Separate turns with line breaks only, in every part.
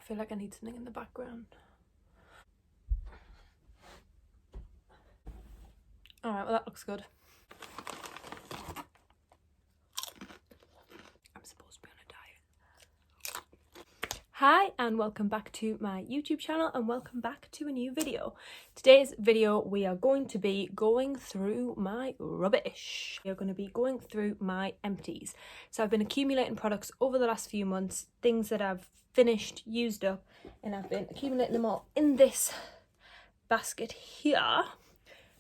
feel like I need something in the background. Alright, well that looks good. I'm supposed to be on a diet. Hi and welcome back to my YouTube channel and welcome back to a new video. Today's video we are going to be going through my rubbish. We are going to be going through my empties. So I've been accumulating products over the last few months, things that I've finished, used up, and I've been accumulating them all in this basket here.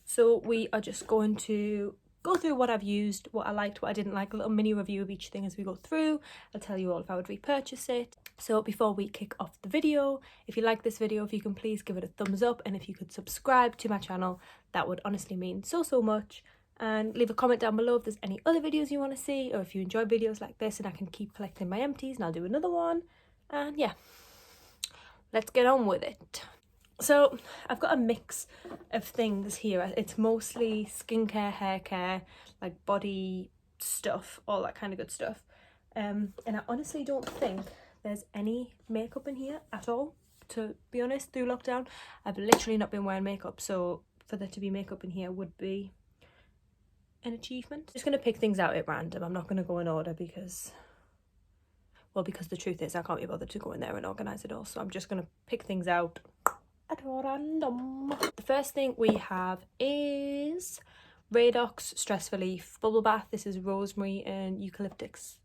So we are just going to go through what I've used, what I liked, what I didn't like, a little mini review of each thing as we go through. I'll tell you all if I would repurchase it. So before we kick off the video, if you like this video, if you can please give it a thumbs up, and if you could subscribe to my channel, that would honestly mean so much. And leave a comment down below if there's any other videos you want to see, or if you enjoy videos like this and I can keep collecting my empties and I'll do another one. And yeah, let's get on with it. So I've got a mix of things here. It's mostly skincare, hair care, like body stuff, all that kind of good stuff. And I honestly don't think there's any makeup in here at all, to be honest. Through lockdown I've literally not been wearing makeup, so for there to be makeup in here would be an achievement. Just going to pick things out at random. I'm not going to go in order because the truth is I can't be bothered to go in there and organise it all, so I'm just going to pick things out at random. The first thing we have is Redox Stress Relief Bubble Bath. This is rosemary and eucalyptus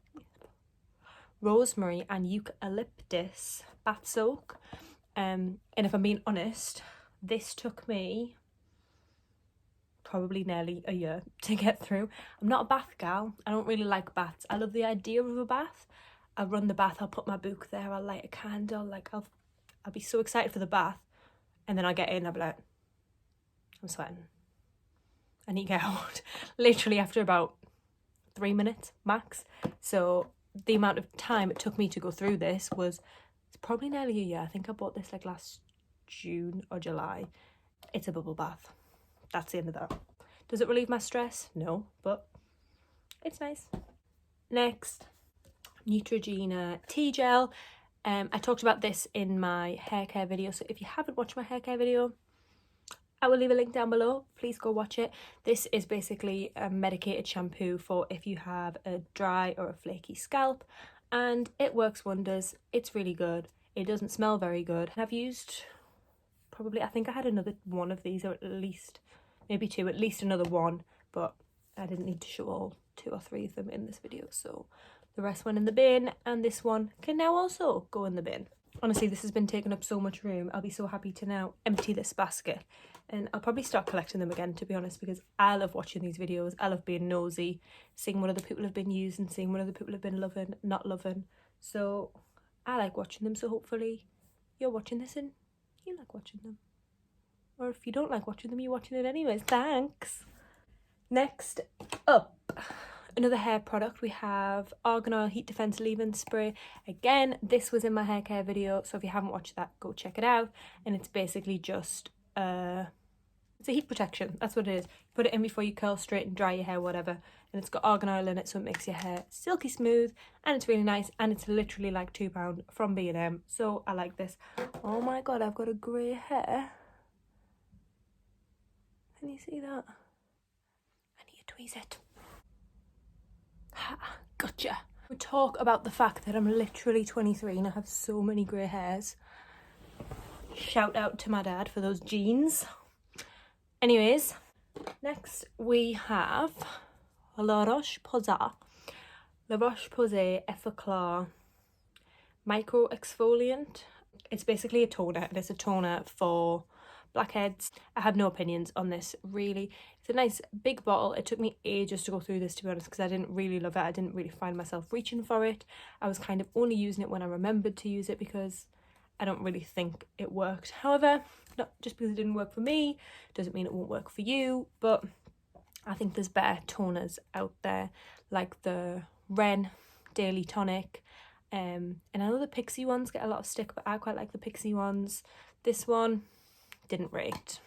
bath soak. And if I'm being honest, this took me probably nearly a year to get through. I'm not a bath gal. I don't really like baths. I love the idea of a bath. I'll run the bath, I'll put my book there, I'll light a candle, like I'll be so excited for the bath. And then I get in, I'll be like, I'm sweating. I need to get out. Literally after about 3 minutes max. So the amount of time it took me to go through this was, it's probably nearly a year. I think I bought this like last June or July. It's a bubble bath. That's the end of that. Does it relieve my stress? No, but it's nice. Next, Neutrogena tea gel. I talked about this in my hair care video, so if you haven't watched my hair care video, I will leave a link down below. Please go watch it. This is basically a medicated shampoo for if you have a dry or a flaky scalp, and it works wonders. It's really good. It doesn't smell very good. I've used probably, I think I had another one of these, or at least maybe two, at least another one, but I didn't need to show all 2 or 3 of them in this video, so the rest went in the bin, and this one can now also go in the bin. Honestly, this has been taking up so much room. I'll be so happy to now empty this basket, and I'll probably start collecting them again, to be honest, because I love watching these videos. I love being nosy, seeing what other people have been using, seeing what other people have been loving, not loving. So I like watching them, so hopefully you're watching this and you like watching them. Or if you don't like watching them, you're watching it anyways. Thanks. Next up, another hair product. We have Argan Oil Heat Defense Leave-In Spray. Again, this was in my hair care video, so if you haven't watched that, go check it out. And it's basically just it's a heat protection. That's what it is. You put it in before you curl, straighten, dry your hair, whatever. And it's got argan oil in it, so it makes your hair silky smooth, and it's really nice. And it's literally like £2 from B&M, so I like this. Oh my god, I've got a grey hair. Can you see that? I need to tweeze it. Ha, gotcha. We talk about the fact that I'm literally 23 and I have so many grey hairs. Shout out to my dad for those genes. Anyways, next we have La Roche-Posay Effaclar Micro Exfoliant. It's basically a toner, and it's a toner for blackheads. I have no opinions on this, really. It's a nice big bottle. It took me ages to go through this, to be honest, because I didn't really love it. I didn't really find myself reaching for it. I was kind of only using it when I remembered to use it, because I don't really think it worked. However, not just because it didn't work for me doesn't mean it won't work for you, but I think there's better toners out there, like the Ren Daily Tonic, and I know the Pixie ones get a lot of stick, but I quite like the Pixie ones. This one didn't rate.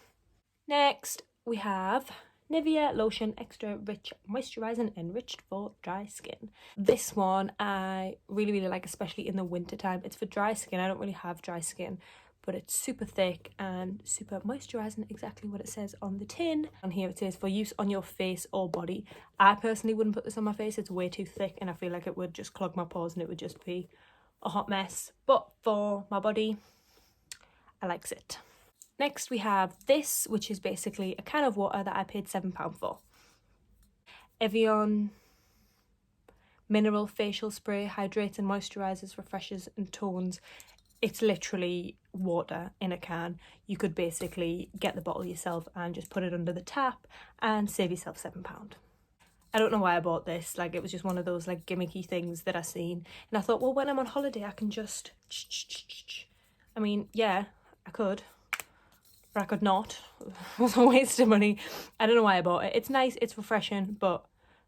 Next we have Nivea Lotion Extra Rich Moisturising Enriched for Dry Skin. This one I really like, especially in the winter time. It's for dry skin. I don't really have dry skin, but it's super thick and super moisturising, exactly what it says on the tin. And here it says for use on your face or body. I personally wouldn't put this on my face. It's way too thick and I feel like it would just clog my pores and it would just be a hot mess. But for my body, I likes it. Next we have this, which is basically a can of water that I paid £7 for. Evian Mineral Facial Spray, hydrates and moisturizes, refreshes and tones. It's literally water in a can. You could basically get the bottle yourself and just put it under the tap and save yourself £7. I don't know why I bought this, like it was just one of those like gimmicky things that I seen, and I thought, well, when I'm on holiday I can just I mean, yeah, I could, but I could not. It was a waste of money. I don't know why I bought it. It's nice, it's refreshing, but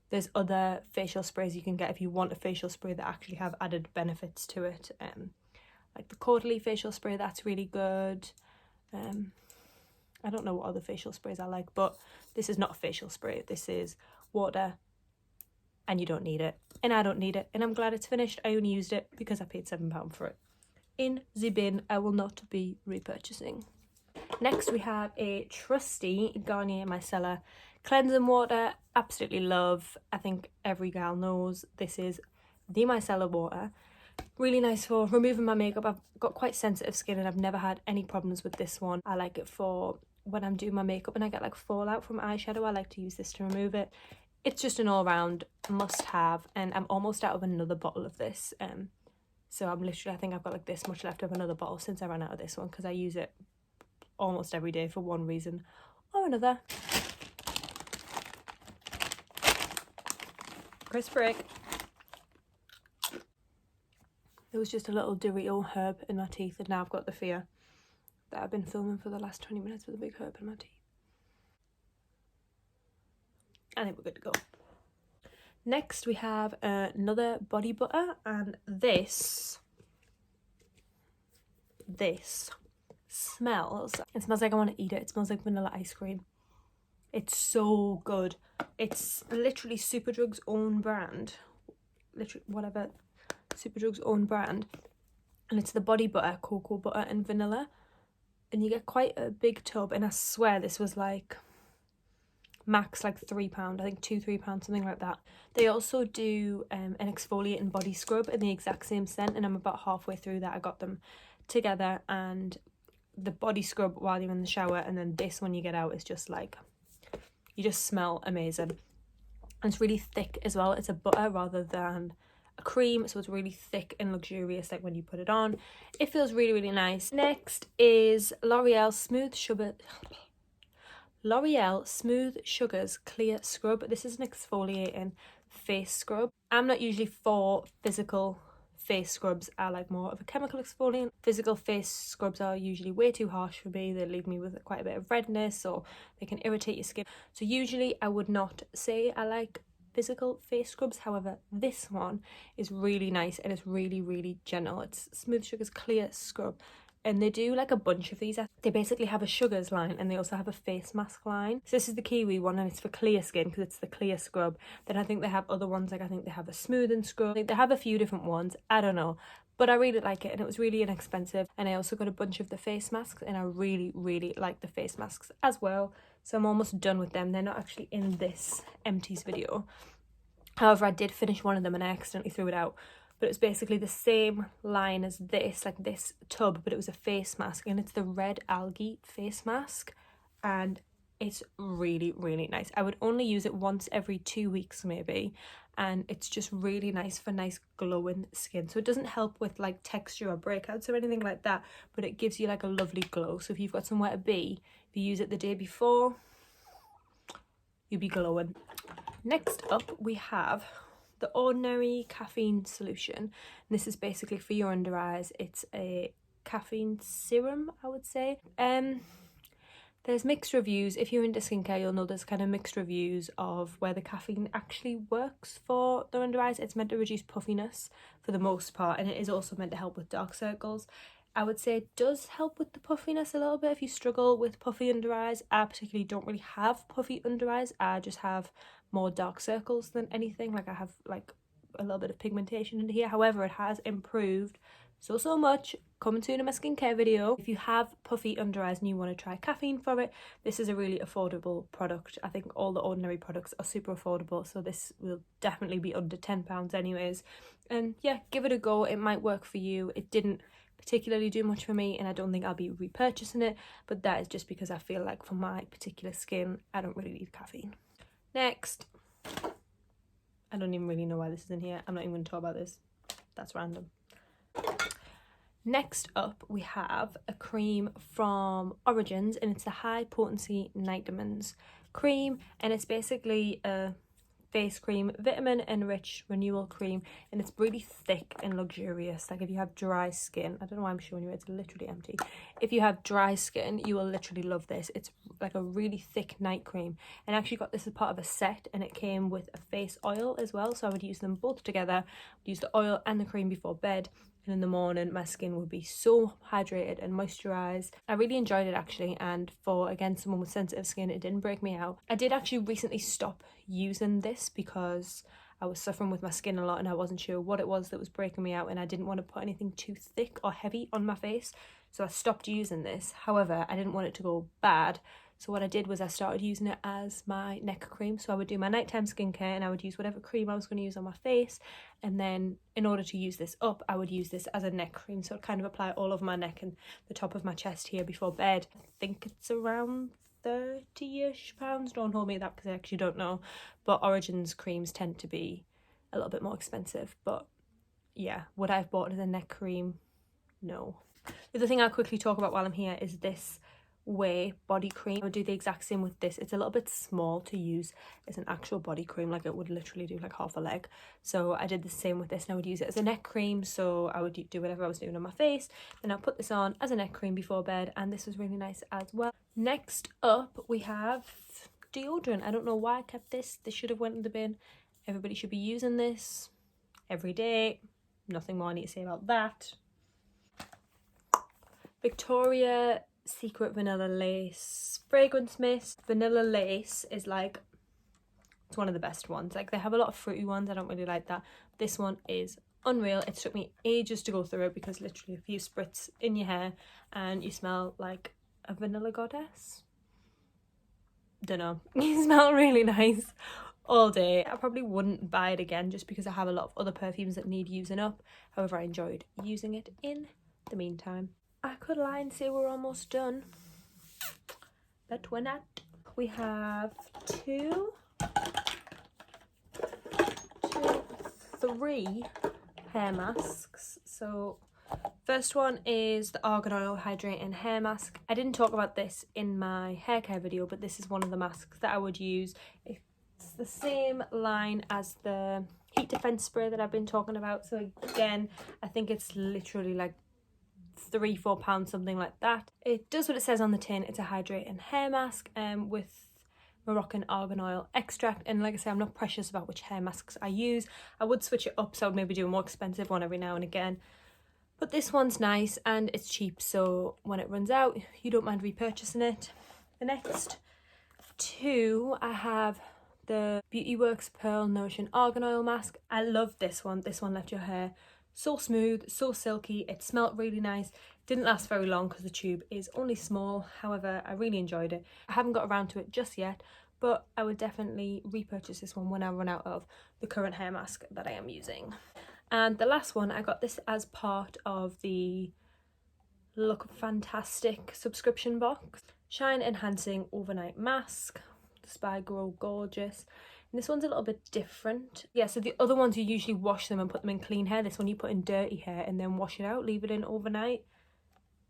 there's other facial sprays you can get if you want a facial spray that actually have added benefits to it. Like the Quarterly facial spray, that's really good. I don't know what other facial sprays I like, but this is not a facial spray. This is water and you don't need it. And I don't need it. And I'm glad it's finished. I only used it because I paid £7 for it. In the bin, I will not be repurchasing. Next we have a trusty Garnier Micellar cleansing water. Absolutely love. I think every gal knows this is the micellar water. Really nice for removing my makeup. I've got quite sensitive skin and I've never had any problems with this one. I like it for when I'm doing my makeup and I get like fallout from eyeshadow. I like to use this to remove it. It's just an all-round must have, and I'm almost out of another bottle of this. So I'm literally, I think I've got like this much left of another bottle since I ran out of this one because I use it almost every day for one reason or another. Crisp break. There was just a little Dorito herb in my teeth and now I've got the fear that I've been filming for the last 20 minutes with a big herb in my teeth. I think we're good to go. Next we have another body butter, and this smells, it smells like I want to eat it. It smells like vanilla ice cream. It's so good. It's literally Superdrug's own brand, literally whatever, Superdrug's own brand, and it's the body butter, cocoa butter and vanilla, and you get quite a big tub, and I swear this was like max like £3, I think £2-3, something like that. They also do an exfoliating body scrub in the exact same scent, and I'm about halfway through that. I got them together, and the body scrub while you're in the shower and then this when you get out is just like, you just smell amazing. And it's really thick as well. It's a butter rather than a cream, so it's really thick and luxurious like when you put it on. It feels really nice. Next is L'Oreal Smooth Sugars Clear Scrub. This is an exfoliating face scrub. I'm not usually for physical face scrubs. I like more of a chemical exfoliant. Physical face scrubs are usually way too harsh for me. They leave me with quite a bit of redness, or they can irritate your skin. So usually I would not say I like physical face scrubs. However, this one is really nice and it's really gentle. It's Smooth Sugars Clear Scrub. And they do like a bunch of these. They basically have a sugars line and they also have a face mask line. So this is the kiwi one and it's for clear skin because it's the clear scrub. Then I think they have other ones, like I think they have a smoothing scrub. They have a few different ones, I don't know. But I really like it and it was really inexpensive. And I also got a bunch of the face masks and I really like the face masks as well. So I'm almost done with them. They're not actually in this Empties video. However, I did finish one of them and I accidentally threw it out. But it's basically the same line as this, like this tub, but it was a face mask, and it's the red algae face mask, and it's really nice. I would only use it once every 2 weeks maybe, and it's just really nice for nice glowing skin. So it doesn't help with like texture or breakouts or anything like that, but it gives you like a lovely glow. So if you've got somewhere to be, if you use it the day before, you'll be glowing. Next up we have the Ordinary Caffeine Solution. And this is basically for your under eyes. It's a caffeine serum, I would say. There's mixed reviews. If you're into skincare, you'll know there's kind of mixed reviews of where the caffeine actually works for the under eyes. It's meant to reduce puffiness for the most part, and it is also meant to help with dark circles. I would say it does help with the puffiness a little bit if you struggle with puffy under eyes. I particularly don't really have puffy under eyes. I just have more dark circles than anything. Like I have like a little bit of pigmentation in here. However, it has improved so much. Coming soon in my skincare video. If you have puffy under eyes and you want to try caffeine for it, this is a really affordable product. I think all the Ordinary products are super affordable, so this will definitely be under £10 anyways. And yeah, give it a go. It might work for you. It didn't particularly do much for me, and I don't think I'll be repurchasing it, but that is just because I feel like for my particular skin I don't really need caffeine. Next, I don't even really know why this is in here. I'm not even going to talk about this. That's random. Next up, we have a cream from Origins, and it's the High Potency Nightamines cream, and it's basically a face cream, vitamin enriched renewal cream, and it's really thick and luxurious. Like if you have dry skin, I don't know why I'm showing you, it's literally empty. If you have dry skin, you will literally love this. It's like a really thick night cream, and I actually got this as part of a set, and it came with a face oil as well, so I would use them both together. I'd use the oil and the cream before bed, and in the morning my skin would be so hydrated and moisturized. I really enjoyed it actually, and for again someone with sensitive skin, it didn't break me out. I did actually recently stop using this because I was suffering with my skin a lot and I wasn't sure what it was that was breaking me out, and I didn't want to put anything too thick or heavy on my face, so I stopped using this. However, I didn't want it to go bad, so what I did was I started using it as my neck cream. So I would do my nighttime skincare and I would use whatever cream I was going to use on my face, and then in order to use this up, I would use this as a neck cream, so I'd kind of apply all over my neck and the top of my chest here before bed. I think it's around £30-ish. Don't hold me to that because I actually don't know, but Origins creams tend to be a little bit more expensive. But yeah, would I have bought it as a neck cream? No. The other thing I'll quickly talk about while I'm here is this Way body cream. I would do the exact same with this. It's a little bit small to use as an actual body cream, like it would literally do like half a leg. So I did the same with this, and I would use it as a neck cream. So I would do whatever I was doing on my face, then I'll put this on as a neck cream before bed, and this was really nice as well. Next up, we have deodorant. I don't know why I kept this. This should have went in the bin. Everybody should be using this every day. Nothing more I need to say about that. Victoria Secret Vanilla Lace Fragrance Mist. Vanilla Lace is like, it's one of the best ones. Like they have a lot of fruity ones, I don't really like that. This one is unreal. It took me ages to go through it because literally a few spritz in your hair and you smell like a vanilla goddess. Don't know. You smell really nice all day. I probably wouldn't buy it again just because I have a lot of other perfumes that need using up. However, I enjoyed using it in the meantime. I could lie and say we're almost done, but we're not. We have three hair masks. So first one is the Argan Oil Hydrating Hair Mask. I didn't talk about this in my hair care video, but this is one of the masks that I would use. It's the same line as the heat defense spray that I've been talking about. So again, I think it's literally like £3-4, something like that. It does what it says on the tin. It's a hydrating hair mask with Moroccan argan oil extract, and like I say, I'm not precious about which hair masks I use. I would switch it up, so I would maybe do a more expensive one every now and again, but this one's nice and it's cheap, so when it runs out you don't mind repurchasing it. The next two, I have the Beauty Works Pearl Nourishing Argan Oil Mask. I love this one. This one left your hair so smooth, so silky. It smelled really nice. Didn't last very long because the tube is only small. However, I really enjoyed it. I haven't got around to it just yet, but I would definitely repurchase this one when I run out of the current hair mask that I am using. And the last one, I got this as part of the Look Fantastic subscription box. Shine Enhancing Overnight Mask. This by Grow Gorgeous. And this one's a little bit different. Yeah, so the other ones you usually wash them and put them in clean hair. This one you put in dirty hair and then wash it out, leave it in overnight.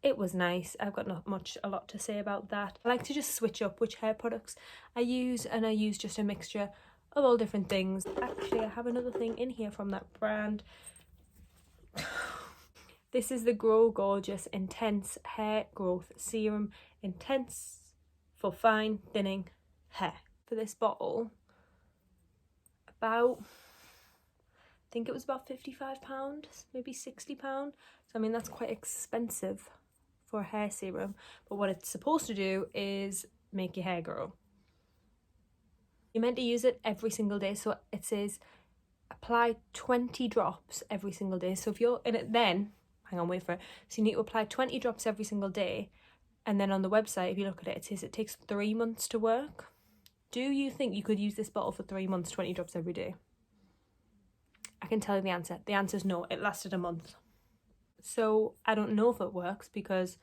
It was nice. I've got a lot to say about that. I like to just switch up which hair products I use, and I use just a mixture of all different things. Actually, I have another thing in here from that brand. This is the Grow Gorgeous Intense Hair Growth Serum. Intense for fine thinning hair. For this bottle, I think it was about £55, maybe £60. So I mean, that's quite expensive for a hair serum, but what it's supposed to do is make your hair grow. You're meant to use it every single day, so it says apply 20 drops every single day. So if you're in it, then hang on, wait for it. So you need to apply 20 drops every single day, and then on the website, if you look at it, it says it takes 3 months to work. Do you think you could use this bottle for 3 months, 20 drops every day? I can tell you the answer. The answer is no. It lasted a month. So I don't know if it works because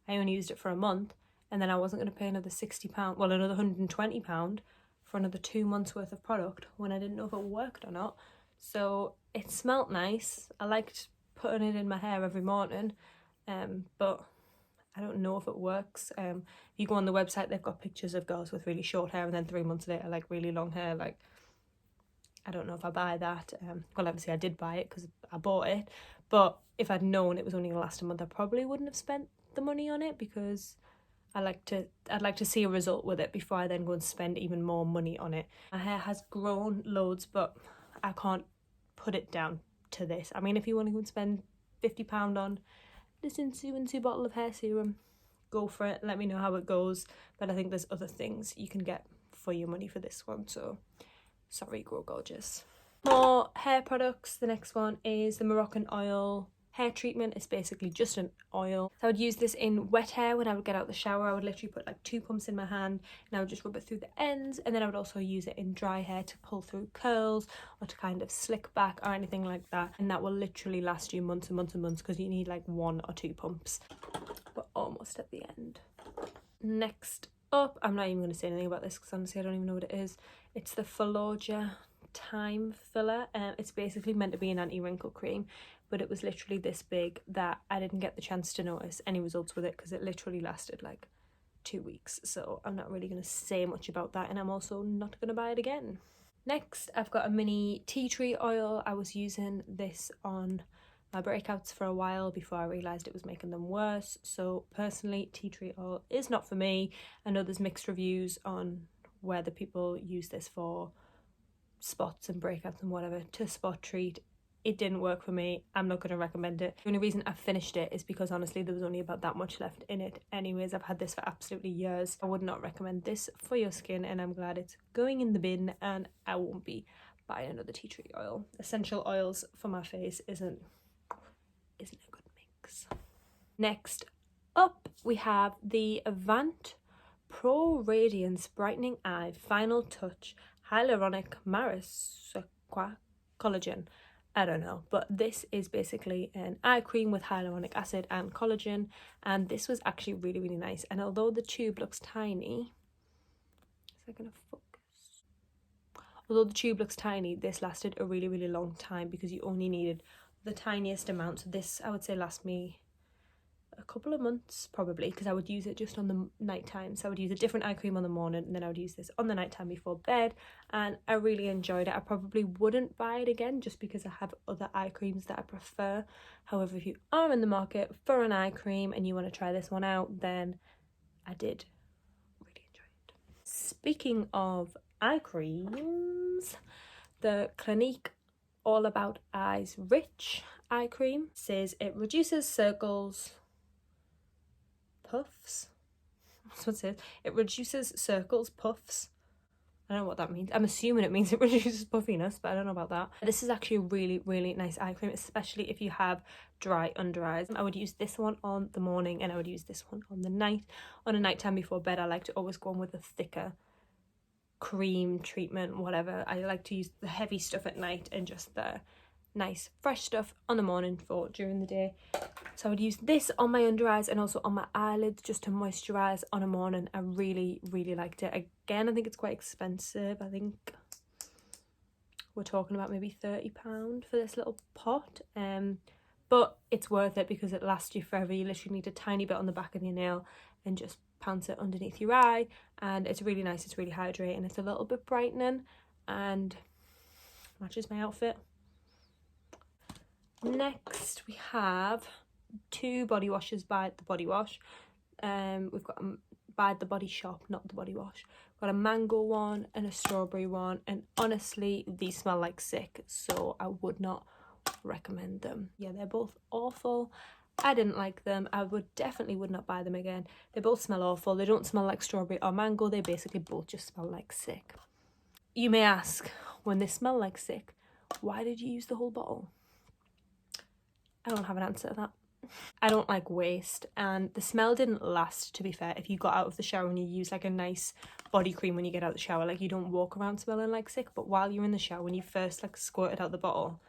I only used it for a month, and then I wasn't going to pay another £60, well, another £120 for another 2 months worth of product when I didn't know if it worked or not. So it smelt nice. I liked putting it in my hair every morning, but I don't know if it works. If you go on the website, they've got pictures of girls with really short hair and then 3 months later, like really long hair. Like, I don't know if I buy that. Well, obviously I did buy it because I bought it, but if I'd known it was only gonna last a month, I probably wouldn't have spent the money on it, because I'd like to see a result with it before I then go and spend even more money on it. My hair has grown loads, but I can't put it down to this. I mean, if you want to go and spend £50 on this Insu bottle of hair serum, go for it. Let me know how it goes. But I think there's other things you can get for your money for this one. So sorry, Grow Gorgeous. More hair products. The next one is the Moroccan oil hair treatment. It's basically just an oil. So I would use this in wet hair when I would get out the shower. I would literally put like 2 pumps in my hand and I would just rub it through the ends, and then I would also use it in dry hair to pull through curls or to kind of slick back or anything like that, and that will literally last you months and months and months because you need like 1 or 2 pumps. We're almost at the end. Next up, I'm not even going to say anything about this because honestly I don't even know what it is. It's the Falloja Time Filler. It's basically meant to be an anti-wrinkle cream, but it was literally this big that I didn't get the chance to notice any results with it because it literally lasted like 2 weeks. So I'm not really going to say much about that, and I'm also not going to buy it again. Next, I've got a mini tea tree oil. I was using this on my breakouts for a while before I realised it was making them worse. So personally, tea tree oil is not for me. I know there's mixed reviews on whether people use this for spots and breakouts and whatever to spot treat. It didn't work for me. I'm not going to recommend it. The only reason I finished it is because honestly there was only about that much left in it anyways. I've had this for absolutely years. I would not recommend this for your skin, and I'm glad it's going in the bin and I won't be buying another tea tree oil. Essential oils for my face isn't a good mix. Next up, we have the Avant Pro Radiance Brightening Eye Final Touch Hyaluronic Collagen. I don't know, but this is basically an eye cream with hyaluronic acid and collagen, and this was actually really, really nice. And although the tube looks tiny, is that gonna focus? Although the tube looks tiny, this lasted a really, really long time because you only needed the tiniest amount. So this, I would say, lasts me a couple of months probably, because I would use it just on the night time. So I would use a different eye cream on the morning, and then I would use this on the night time before bed, and I really enjoyed it. I probably wouldn't buy it again just because I have other eye creams that I prefer. However, if you are in the market for an eye cream and you want to try this one out, then I did really enjoy it. Speaking of eye creams, the Clinique All About Eyes Rich eye cream says it reduces circles, puffs. That's what it says. It reduces circles, puffs. I don't know what that means. I'm assuming it means it reduces puffiness, but I don't know about that. This is actually a really, really nice eye cream, especially if you have dry under eyes. I would use this one on the morning and I would use this one on the night. On a nighttime before bed, I like to always go on with a thicker cream treatment, whatever. I like to use the heavy stuff at night and just the nice fresh stuff on the morning for during the day. So I would use this on my under eyes and also on my eyelids just to moisturize on a morning. I really, really liked it. Again, I think it's quite expensive. I think we're talking about maybe £30 for this little pot, but it's worth it because it lasts you forever. You literally need a tiny bit on the back of your nail and just pounce it underneath your eye, and it's really nice. It's really hydrating. It's a little bit brightening and matches my outfit. Next, we have 2 body washes by The Body Wash. We've got by the Body Shop, not the body wash. Got a mango one and a strawberry one, and honestly these smell like sick, so I would not recommend them. Yeah, they're both awful. I didn't like them. I definitely would not buy them again. They both smell awful. They don't smell like strawberry or mango. They basically both just smell like sick. You may ask, when they smell like sick, why did you use the whole bottle? I don't have an answer to that. I don't like waste, and the smell didn't last, to be fair. If you got out of the shower and you use like a nice body cream when you get out of the shower, like you don't walk around smelling like sick, but while you're in the shower, when you first like squirted out the bottle,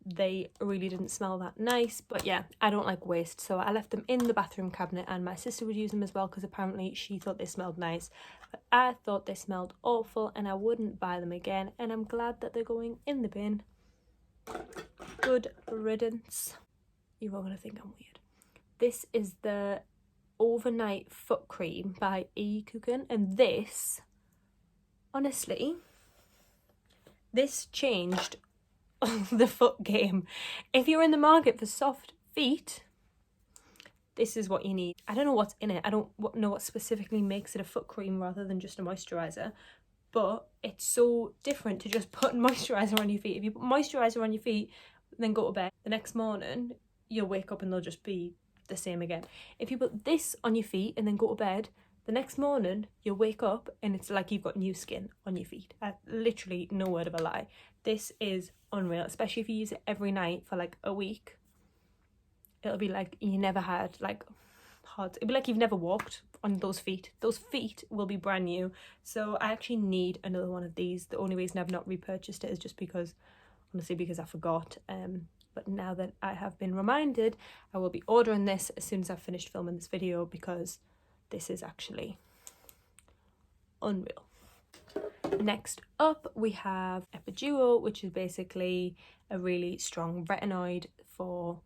they really didn't smell that nice. But yeah, I don't like waste, so I left them in the bathroom cabinet, and my sister would use them as well because apparently she thought they smelled nice, but I thought they smelled awful and I wouldn't buy them again, and I'm glad that they're going in the bin. Good riddance. You're all gonna think I'm weird. This is the overnight foot cream by Epiduole, and this, honestly, this changed the foot game. If you're in the market for soft feet, this is what you need. I don't know what's in it. I don't know what specifically makes it a foot cream rather than just a moisturizer, but it's so different to just putting moisturizer on your feet. If you put moisturizer on your feet, then go to bed, the next morning you'll wake up and they'll just be the same again. If you put this on your feet and then go to bed, the next morning you'll wake up and it's like you've got new skin on your feet. Literally, no word of a lie. This is unreal, especially if you use it every night for like a week. It'll be like you never had like hard. It'll be like you've never walked on those feet. Those feet will be brand new. So I actually need another one of these. The only reason I've not repurchased it is just because, honestly, because I forgot. But now that I have been reminded, I will be ordering this as soon as I've finished filming this video, because this is actually unreal. Next up we have Epiduole, which is basically a really strong retinoid for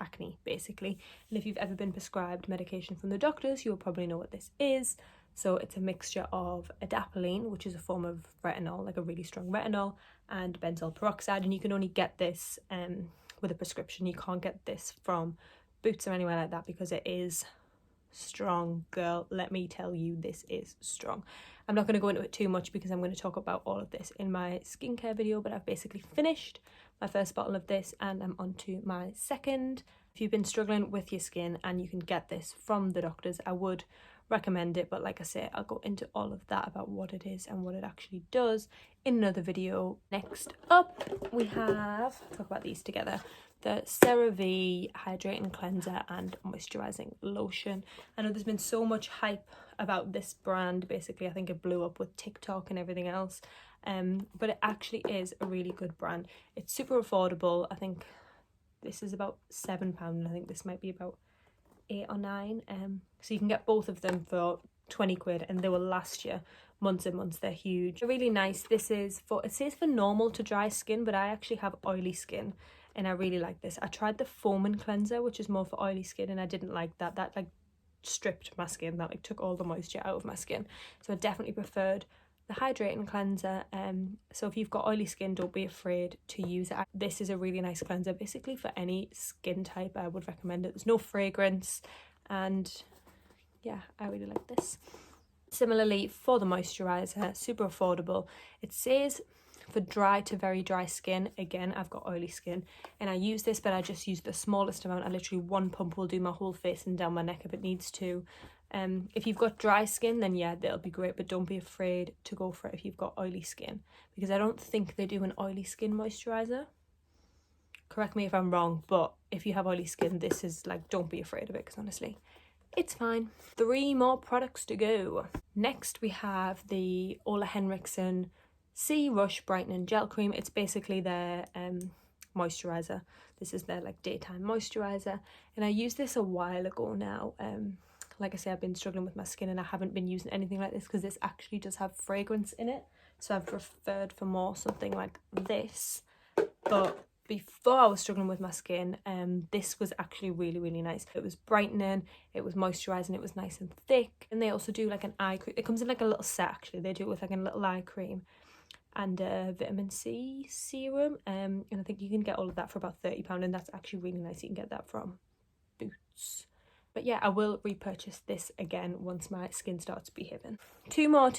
acne, basically. And if you've ever been prescribed medication from the doctors, you'll probably know what this is. So it's a mixture of adapalene, which is a form of retinol, like a really strong retinol, and benzoyl peroxide, and you can only get this with a prescription. You can't get this from Boots or anywhere like that because it is strong, girl. Let me tell you, this is strong. I'm not going to go into it too much because I'm going to talk about all of this in my skincare video, but I've basically finished my first bottle of this and I'm on to my second. If you've been struggling with your skin and you can get this from the doctors, I would recommend it, but like I say, I'll go into all of that about what it is and what it actually does in another video. Next up we have, talk about these together, the Cerave Hydrating Cleanser and Moisturizing Lotion. I know there's been so much hype about this brand. Basically, I think it blew up with TikTok and everything else, but it actually is a really good brand. It's super affordable. I think this is about £7 and I think this might be about 8 or 9, so you can get both of them for 20 quid and they will last you months and months. They're huge. They're really nice. This is for, it says for normal to dry skin, but I actually have oily skin and I really like this. I tried the foaming cleanser, which is more for oily skin, and I didn't like that. That like stripped my skin. That like took all the moisture out of my skin. So I definitely preferred the hydrating cleanser. So if you've got oily skin, don't be afraid to use it. This is a really nice cleanser basically for any skin type. I would recommend it. There's no fragrance, and yeah, I really like this. Similarly for the moisturizer, super affordable. It says for dry to very dry skin. Again, I've got oily skin and I use this, but I just use the smallest amount. I literally, one pump will do my whole face and down my neck if it needs to. If you've got dry skin, then yeah, that'll be great, but don't be afraid to go for it if you've got oily skin, because I don't think they do an oily skin moisturizer. Correct me if I'm wrong, but if you have oily skin, this is like, don't be afraid of it, because honestly, it's fine. 3 more products to go. Next we have the Ole Henriksen Sea Rush Brightening Gel Cream. It's basically their moisturizer. This is their like daytime moisturizer, and I used this a while ago now. Like I say, I've been struggling with my skin and I haven't been using anything like this because this actually does have fragrance in it, so I've preferred for more something like this. But before I was struggling with my skin, this was actually really nice. It was brightening, it was moisturizing, it was nice and thick. And they also do like an eye cream. It comes in like a little set actually. They do it with like a little eye cream and a vitamin C serum, and I think you can get all of that for about £30, and that's actually really nice. You can get that from Boots. But yeah, I will repurchase this again once my skin starts behaving. Two more.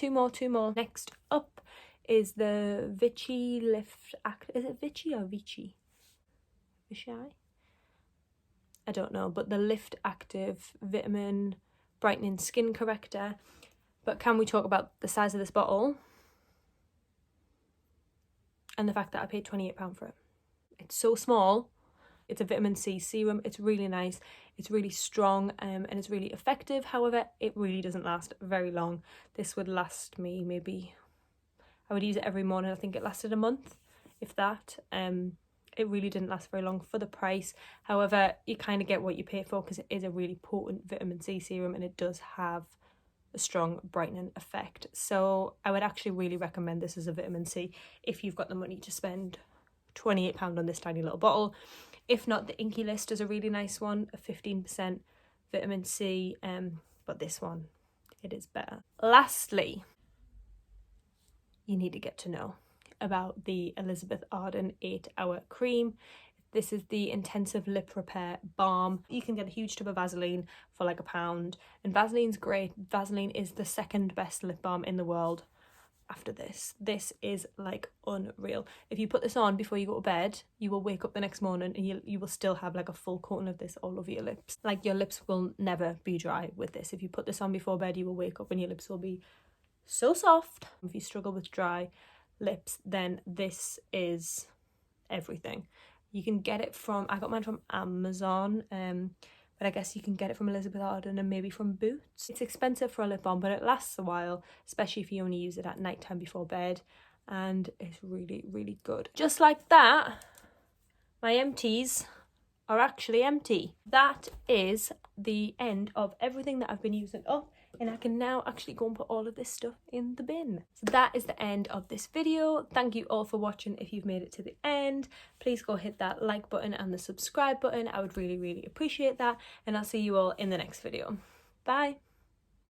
Next up is the Vichy Lift. Is it Vichy or Vichy? Vichy? I don't know, but the Lift Active Vitamin Brightening Skin Corrector. But can we talk about the size of this bottle? And the fact that I paid £28 for it. It's so small. It's a vitamin C serum. It's really nice. It's really strong and it's really effective. However, it really doesn't last very long. This would last me maybe, I would use it every morning. I think it lasted a month, if that. It really didn't last very long for the price. However, you kind of get what you pay for because it is a really potent vitamin C serum and it does have a strong brightening effect. So I would actually really recommend this as a vitamin C if you've got the money to spend £28 on this tiny little bottle. If not, the Inky List is a really nice one, a 15% vitamin C, but this one, it is better. Lastly, you need to get to know about the Elizabeth Arden 8-Hour Cream. This is the Intensive Lip Repair Balm. You can get a huge tub of Vaseline for like £1, and Vaseline's great. Vaseline is the second best lip balm in the world after this. This is like unreal. If you put this on before you go to bed, you will wake up the next morning and you will still have like a full coating of this all over your lips. Like your lips will never be dry with this. If you put this on before bed, you will wake up and your lips will be so soft. If you struggle with dry lips, then this is everything. You can get it from, I got mine from Amazon, but I guess you can get it from Elizabeth Arden and maybe from Boots. It's expensive for a lip balm, but it lasts a while, especially if you only use it at night time before bed, and it's really, really good. Just like that, my empties are actually empty. That is the end of everything that I've been using up, and I can now actually go and put all of this stuff in the bin. So that is the end of this video. Thank you all for watching. If you've made it to the end, please go hit that like button and the subscribe button. I would really, really appreciate that, and I'll see you all in the next video. Bye.